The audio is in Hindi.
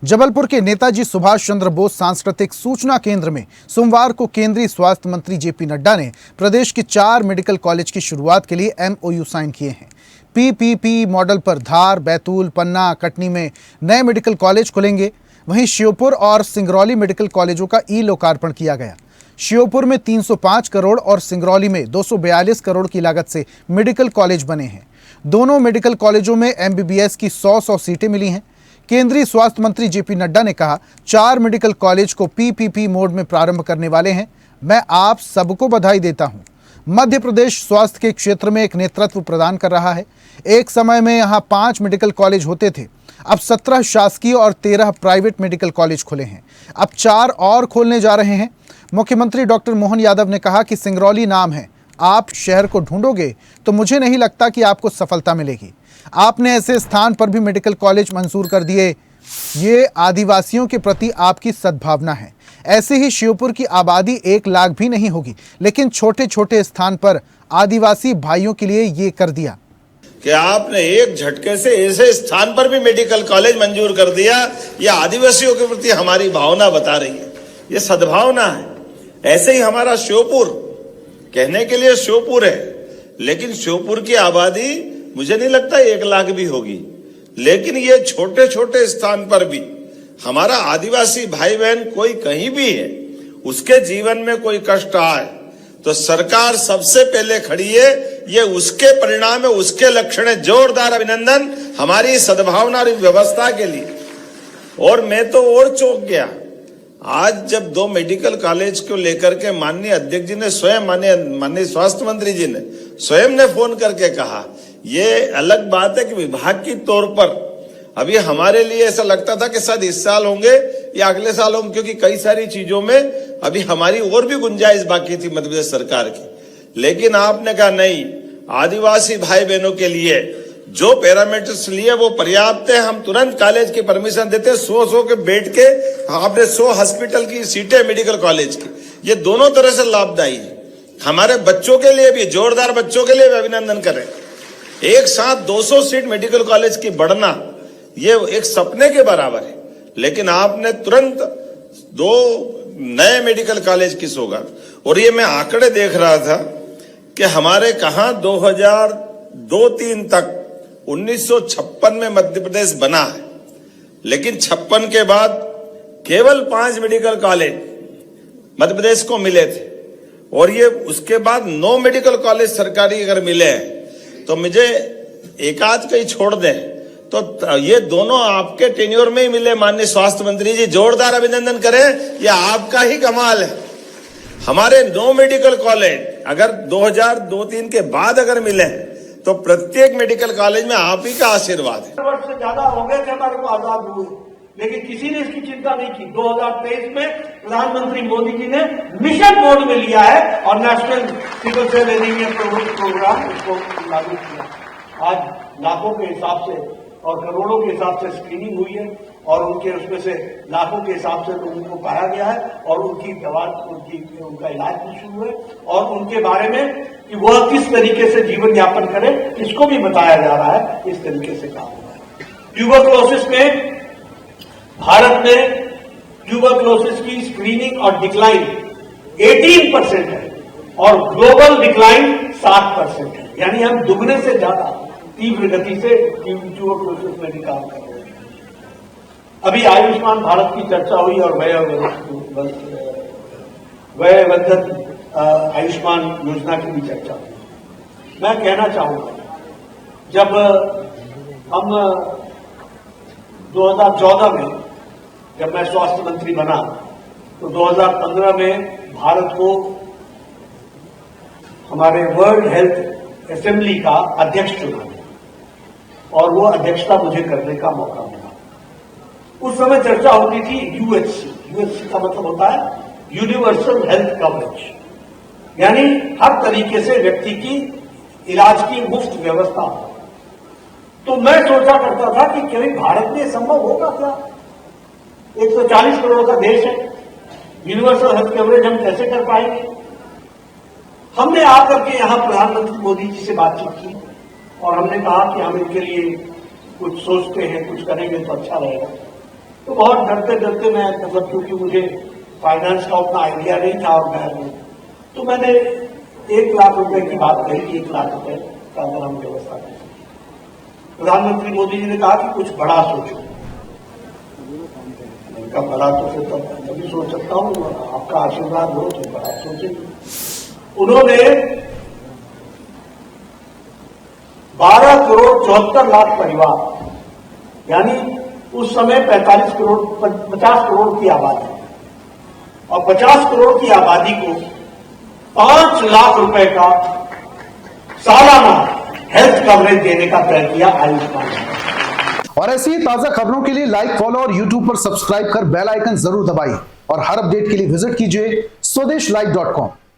जबलपुर के नेताजी सुभाष चंद्र बोस सांस्कृतिक सूचना केंद्र में सोमवार को केंद्रीय स्वास्थ्य मंत्री जेपी नड्डा ने प्रदेश के 4 मेडिकल कॉलेज की शुरुआत के लिए MOU साइन किए हैं। PPP मॉडल पर धार, बैतूल, पन्ना, कटनी में नए मेडिकल कॉलेज खुलेंगे। वहीं श्योपुर और सिंगरौली मेडिकल कॉलेजों का लोकार्पण किया गया। श्योपुर में 305 करोड़ और सिंगरौली में 242 करोड़ की लागत से मेडिकल कॉलेज बने हैं। दोनों मेडिकल कॉलेजों में MBBS की 100 सीटें मिली हैं। केंद्रीय स्वास्थ्य मंत्री जेपी नड्डा ने कहा, 4 मेडिकल कॉलेज को PPP मोड में प्रारंभ करने वाले हैं। मैं आप सबको बधाई देता हूं। मध्य प्रदेश स्वास्थ्य के क्षेत्र में एक नेतृत्व प्रदान कर रहा है। एक समय में यहां 5 मेडिकल कॉलेज होते थे, अब 17 शासकीय और 13 प्राइवेट मेडिकल कॉलेज खुले हैं। अब 4 और खोलने जा रहे हैं। मुख्यमंत्री डॉक्टर मोहन यादव ने कहा कि सिंगरौली नाम है, आप शहर को ढूंढोगे तो मुझे नहीं लगता कि आपको सफलता मिलेगी। आपने ऐसे स्थान पर भी मेडिकल कॉलेज मंजूर कर दिए, ये आदिवासियों के प्रति आपकी सद्भावना है। ऐसे ही श्योपुर की आबादी 1 लाख भी नहीं होगी, लेकिन छोटे छोटे स्थान पर आदिवासी भाइयों के लिए ये कर दिया कि आपने एक झटके से ऐसे स्थान पर भी मेडिकल कॉलेज मंजूर कर दिया। ये आदिवासियों के प्रति हमारी भावना बता रही है, ये सद्भावना है। ऐसे ही हमारा श्योपुर, कहने के लिए श्योपुर है, लेकिन श्योपुर की आबादी मुझे नहीं लगता 1 लाख भी होगी। लेकिन ये छोटे छोटे स्थान पर भी हमारा आदिवासी भाई बहन कोई कहीं भी है, उसके जीवन में कोई कष्ट आए तो सरकार सबसे पहले खड़ी है। ये उसके परिणाम है, उसके लक्षण है। जोरदार अभिनंदन हमारी सद्भावना और व्यवस्था के लिए। और मैं तो और चौंक गया आज जब 2 मेडिकल कॉलेज को लेकर के माननीय अध्यक्ष जी ने स्वयं, माननीय स्वास्थ्य मंत्री जी ने स्वयं ने फोन करके कहा। ये अलग बात है कि विभाग की तौर पर अभी हमारे लिए ऐसा लगता था कि शायद इस साल होंगे या अगले साल होंगे, क्योंकि कई सारी चीजों में अभी हमारी और भी गुंजाइश बाकी थी मध्य प्रदेश सरकार की। लेकिन आपने कहा नहीं, आदिवासी भाई बहनों के लिए जो पैरामीटर्स लिए वो पर्याप्त है। हम तुरंत कॉलेज की परमिशन देते हैं। 100 के बेड के आपने 100 हॉस्पिटल की सीटें मेडिकल कॉलेज की, ये दोनों तरह से लाभदायी है। हमारे बच्चों के लिए भी, जोरदार बच्चों के लिए भी अभिनंदन करें। एक साथ 200 सीट मेडिकल कॉलेज की बढ़ना ये एक सपने के बराबर है। लेकिन आपने तुरंत 2 नए मेडिकल कॉलेज की सौगात। और ये मैं आंकड़े देख रहा था कि हमारे कहां 2002-3 तक 1956 में मध्य प्रदेश बना है, लेकिन 56 के बाद केवल 5 मेडिकल कॉलेज मध्य प्रदेश को मिले थे। और ये उसके बाद 9 मेडिकल कॉलेज सरकारी अगर मिले हैं तो मुझे एक आध कहीं छोड़ दें तो ये दोनों आपके टेन्योर में ही मिले। माननीय स्वास्थ्य मंत्री जी, जोरदार अभिनंदन करें, ये आपका ही कमाल है। हमारे 9 मेडिकल कॉलेज अगर 2002-3 के बाद अगर मिले तो प्रत्येक मेडिकल कॉलेज में आप ही का आशीर्वाद है। वर्ष से ज्यादा हो गए थे हमारे को आजाद हुए, लेकिन किसी ने इसकी चिंता नहीं की। 2023 में प्रधानमंत्री मोदी जी ने मिशन मोड में लिया है और national sickle cell anaemia programme इसको लागू किया। आज लाखों के हिसाब से और करोड़ों के हिसाब से स्क्रीनिंग हुई है और उनके उसमें से लाखों के हिसाब से लोगों को पाया गया है और उनकी दवा, उनका इलाज भी शुरू है। और उनके बारे में कि वह किस तरीके से जीवन यापन करे इसको भी बताया जा रहा है। इस तरीके से काम हुआ है। ट्यूबरक्लोसिस में भारत में ट्यूबरक्लोसिस की स्क्रीनिंग और डिक्लाइन 18% है और ग्लोबल डिक्लाइन 7% है। यानी हम दुगने से ज्यादा तीव्र गति से ट्यूबरक्लोसिस में भी काम कर रहे हैं। अभी आयुष्मान भारत की चर्चा हुई और वयोवर्धक आयुष्मान योजना की भी चर्चा हुई। मैं कहना चाहूंगा, जब हम 2014 में जब मैं स्वास्थ्य मंत्री बना तो 2015 में भारत को हमारे वर्ल्ड हेल्थ असेंबली का अध्यक्ष चुना और वो अध्यक्षता मुझे करने का मौका मिला। उस समय चर्चा होती थी यूएचसी का मतलब होता है यूनिवर्सल हेल्थ कवरेज, यानी हर तरीके से व्यक्ति की इलाज की मुफ्त व्यवस्था। तो मैं सोचा करता था कि कभी भारत में संभव होगा क्या? 140 करोड़ का देश है, यूनिवर्सल हेल्थ कवरेज हम कैसे कर पाएंगे? हमने आकर के यहां प्रधानमंत्री मोदी जी से बातचीत की और हमने कहा कि हम इनके लिए कुछ सोचते हैं, कुछ करेंगे तो अच्छा रहेगा। तो बहुत डरते डरते मैं मतलब क्योंकि मुझे फाइनेंस का उतना आइडिया नहीं था और मैं तो मैंने 1 लाख रुपए की बात कही कि 1 लाख रुपए का अगर हम व्यवस्था करें। प्रधानमंत्री मोदी जी ने कहा कि कुछ बड़ा सोचो। उनका बड़ा तो फिर तब तभी सोच सकता हूँ, आपका आशीर्वाद हो तो बड़ा सोचेंगे। उन्होंने 12 करोड़ 74 लाख परिवार, यानी उस समय 50 करोड़ की आबादी, और 50 करोड़ की आबादी को 5 लाख रुपए का सालाना हेल्थ कवरेज देने का तय किया आयुष्मान। और ऐसी ही ताजा खबरों के लिए लाइक, फॉलो और यूट्यूब पर सब्सक्राइब कर बेल आइकन जरूर दबाइए और हर अपडेट के लिए विजिट कीजिए स्वदेशलाइव.com।